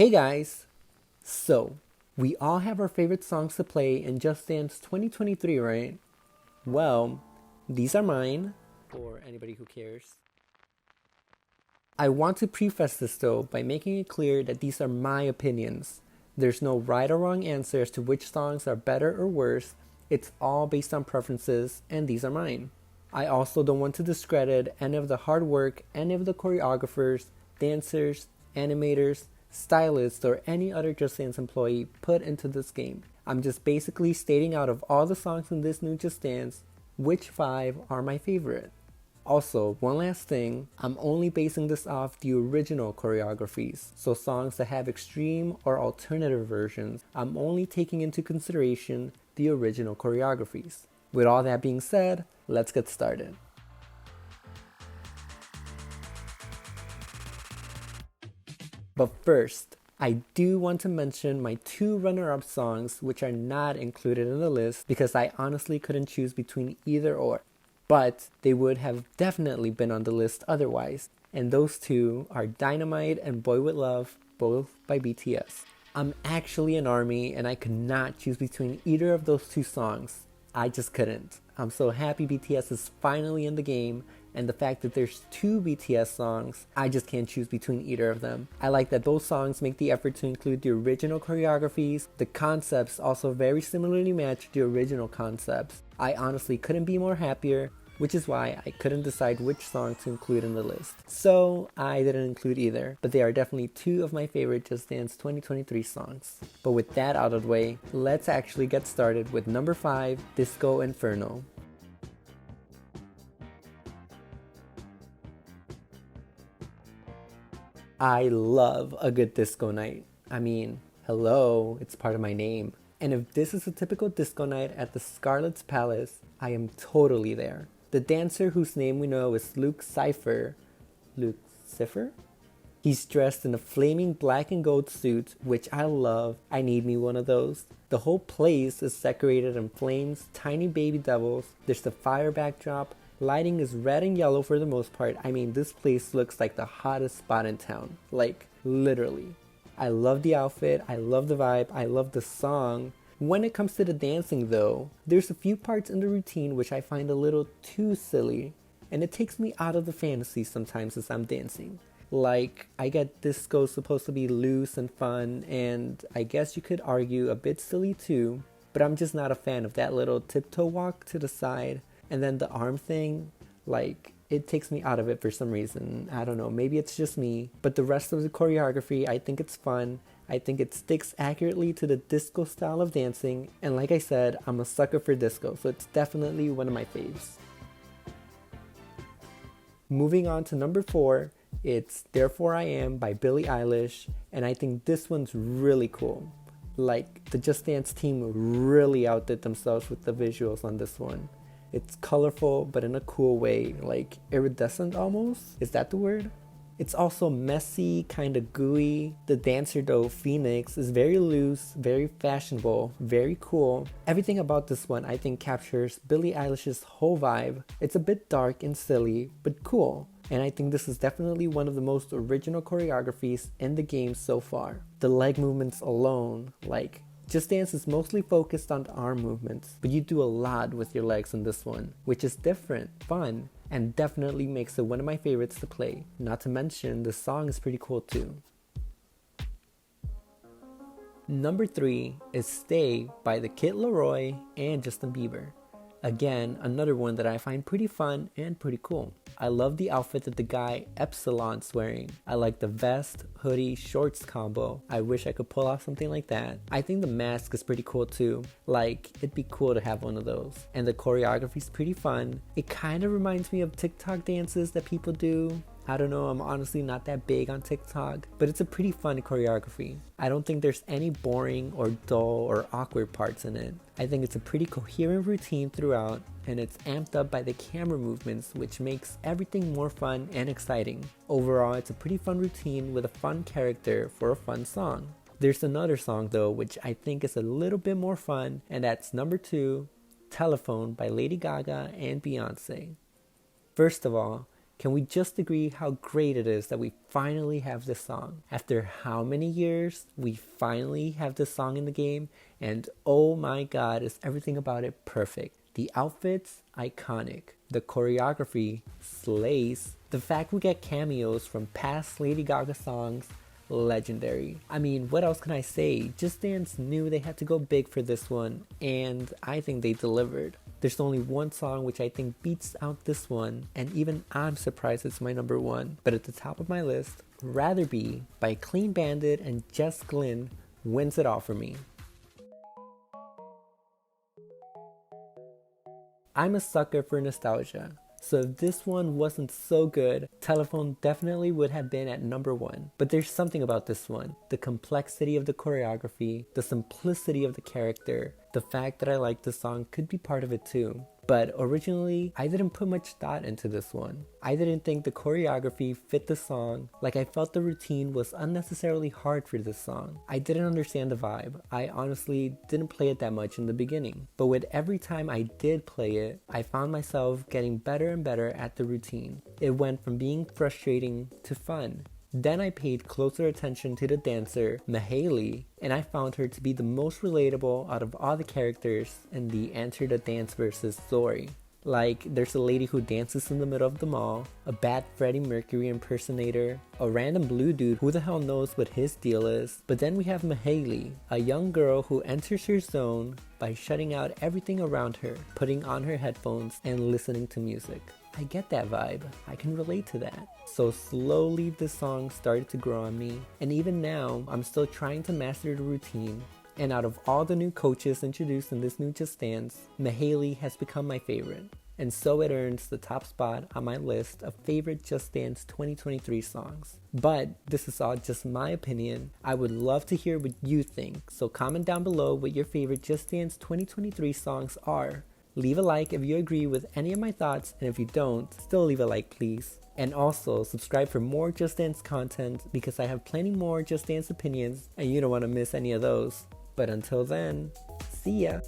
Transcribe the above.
Hey guys! So, we all have our favorite songs to play in Just Dance 2023, right? Well, these are mine, for anybody who cares. I want to preface this though by making it clear that these are my opinions. There's no right or wrong answer as to which songs are better or worse. It's all based on preferences, and these are mine. I also don't want to discredit any of the hard work any of the choreographers, dancers, animators, stylists, or any other Just Dance employee put into this game. I'm just basically stating out of all the songs in this new Just Dance, which 5 are my favorite. Also, one last thing, I'm only basing this off the original choreographies, so songs that have extreme or alternative versions, I'm only taking into consideration the original choreographies. With all that being said, let's get started. But first, I do want to mention my 2 runner-up songs which are not included in the list because I honestly couldn't choose between either or. But they would have definitely been on the list otherwise. And those 2 are Dynamite and Boy With Love, both by BTS. I'm actually an ARMY and I could not choose between either of those 2 songs. I just couldn't. I'm so happy BTS is finally in the game, and the fact that there's 2 BTS songs, I just can't choose between either of them. I like that both songs make the effort to include the original choreographies. The concepts also very similarly match the original concepts. I honestly couldn't be more happier, which is why I couldn't decide which song to include in the list. So I didn't include either, but they are definitely 2 of my favorite Just Dance 2023 songs. But with that out of the way, let's actually get started with number 5, Disco Inferno. I love a good disco night. I mean, hello, it's part of my name. And if this is a typical disco night at the Scarlet's Palace, I am totally there. The dancer whose name we know is Luke Cypher. Luke Cypher? He's dressed in a flaming black and gold suit, which I love. I need me one of those. The whole place is decorated in flames, tiny baby devils. There's the fire backdrop. Lighting is red and yellow for the most part. I mean, this place looks like the hottest spot in town. Like, literally. I love the outfit. I love the vibe. I love the song. When it comes to the dancing though, there's a few parts in the routine which I find a little too silly, and it takes me out of the fantasy sometimes as I'm dancing. Like, I get disco's supposed to be loose and fun, and I guess you could argue a bit silly too, but I'm just not a fan of that little tiptoe walk to the side, and then the arm thing, like, it takes me out of it for some reason. I don't know, maybe it's just me, but the rest of the choreography, I think it's fun. I think it sticks accurately to the disco style of dancing, and like I said, I'm a sucker for disco, so it's definitely one of my faves. Moving on to number 4, it's Therefore I Am by Billie Eilish, and I think this one's really cool. Like, the Just Dance team really outdid themselves with the visuals on this one. It's colorful, but in a cool way, like iridescent almost? Is that the word? It's also messy, kinda gooey. The dancer though, Phoenix, is very loose, very fashionable, very cool. Everything about this one I think captures Billie Eilish's whole vibe. It's a bit dark and silly, but cool. And I think this is definitely one of the most original choreographies in the game so far. The leg movements alone, like, Just Dance is mostly focused on the arm movements, but you do a lot with your legs in this one, which is different, fun, and definitely makes it one of my favorites to play. Not to mention, the song is pretty cool too. Number 3 is Stay by the Kid Laroi and Justin Bieber. Again, another one that I find pretty fun and pretty cool. I love the outfit that the guy Epsilon's wearing. I like the vest, hoodie, shorts combo. I wish I could pull off something like that. I think the mask is pretty cool too. Like, it'd be cool to have one of those. And the choreography's pretty fun. It kind of reminds me of TikTok dances that people do. I don't know, I'm honestly not that big on TikTok, but it's a pretty fun choreography. I don't think there's any boring or dull or awkward parts in it. I think it's a pretty coherent routine throughout, and it's amped up by the camera movements, which makes everything more fun and exciting. Overall, it's a pretty fun routine with a fun character for a fun song. There's another song though, which I think is a little bit more fun, and that's number 2, Telephone by Lady Gaga and Beyonce. First of all, Can we just agree how great it is that we finally have this song? After how many years, we finally have this song in the game, and oh my god, is everything about it perfect. The outfits, iconic. The choreography, slays. The fact we get cameos from past Lady Gaga songs, legendary. I mean, what else can I say? Just Dance knew they had to go big for this one, and I think they delivered. There's only one song which I think beats out this one, and even I'm surprised it's my number one. But at the top of my list, Rather Be by Clean Bandit and Jess Glynne wins it all for me. I'm a sucker for nostalgia, so if this one wasn't so good, Telephone definitely would have been at number one. But there's something about this one. The complexity of the choreography, the simplicity of the character, the fact that I like the song could be part of it too. But originally, I didn't put much thought into this one. I didn't think the choreography fit the song. Like, I felt the routine was unnecessarily hard for this song. I didn't understand the vibe. I honestly didn't play it that much in the beginning. But with every time I did play it, I found myself getting better and better at the routine. It went from being frustrating to fun. Then I paid closer attention to the dancer, Mahaley, and I found her to be the most relatable out of all the characters in the Enter the Dance versus story. Like, there's a lady who dances in the middle of the mall, a bad Freddie Mercury impersonator, a random blue dude who the hell knows what his deal is, but then we have Mahaley, a young girl who enters her zone by shutting out everything around her, putting on her headphones, and listening to music. I get that vibe. I can relate to that. So slowly the song started to grow on me, and even now I'm still trying to master the routine. And out of all the new coaches introduced in this new Just Dance, Mahaley has become my favorite. And so it earns the top spot on my list of favorite Just Dance 2023 songs. But this is all just my opinion. I would love to hear what you think, so comment down below what your favorite Just Dance 2023 songs are. Leave a like if you agree with any of my thoughts, and if you don't, still leave a like please. And also subscribe for more Just Dance content, because I have plenty more Just Dance opinions and you don't want to miss any of those. But until then, see ya!